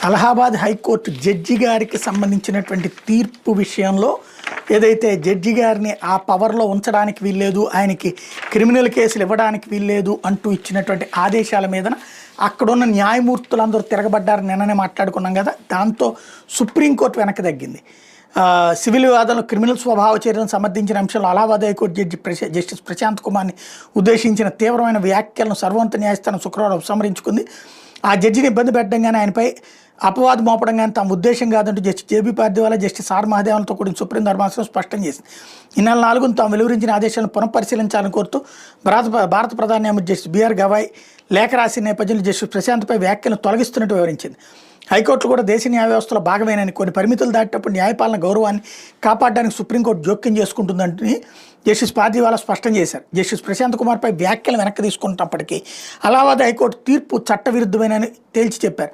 Allahabad high court judge గారికి సంబంధించినటువంటి తీర్పు విషయంలో ఏదైతే జడ్జి గారిని ఆ పవర్లో ఉంచడానికి వీల్లేదు, ఆయనకి క్రిమినల్ కేసులు ఇవ్వడానికి వీల్లేదు అంటూ ఇచ్చినటువంటి ఆదేశాల మీదన అక్కడున్న న్యాయమూర్తులందరూ తిరగబడ్డారు. నిన్ననే మాట్లాడుకున్నాం కదా, దాంతో సుప్రీంకోర్టు వెనక్కి తగ్గింది. సివిల్ వివాదంలో క్రిమినల్ స్వభావ చర్యలను సమర్థించిన అంశంలో అలహాబాద్ హైకోర్టు జస్టిస్ ప్రశాంత్ కుమార్ని ఉద్దేశించిన తీవ్రమైన వ్యాఖ్యలను సర్వోన్నత న్యాయస్థానం శుక్రవారం ఉపసంహరించుకుంది. ఆ జడ్జిని ఇబ్బంది పెట్టడంగానే ఆయనపై అపవాదం మోపడం కానీ తమ ఉద్దేశం కాదంటూ జస్టిస్ జేబీ పార్దివాలా, జస్టిస్ ఆర్ మహదేవన్తో కూడిన సుప్రీం ధర్మాసనం స్పష్టం చేసింది. ఈ నెల 4న తాము వెలువరించిన ఆదేశాలను పునఃపరిశీలించాలని కోరుతూ భారత ప్రధాన న్యాయమూర్తి జస్టిస్ బిఆర్ గవాయ్ లేఖ రాసిన నేపథ్యంలో జస్టిస్ ప్రశాంత్పై వ్యాఖ్యలను తొలగిస్తున్నట్టు వివరించింది. హైకోర్టు కూడా దేశ న్యాయ వ్యవస్థలో భాగమేనని, కొన్ని పరిమితులు దాటేటప్పుడు న్యాయపాలన గౌరవాన్ని కాపాడడానికి సుప్రీంకోర్టు జోక్యం చేసుకుంటుందని జస్టిస్ పార్దివాలా స్పష్టం చేశారు. జస్టిస్ ప్రశాంత్ కుమార్పై వ్యాఖ్యలు వెనక్కి తీసుకుంటున్నప్పటికీ అలహాబాద్ హైకోర్టు తీర్పు చట్టవిరుద్ధమేనని తేల్చి చెప్పారు.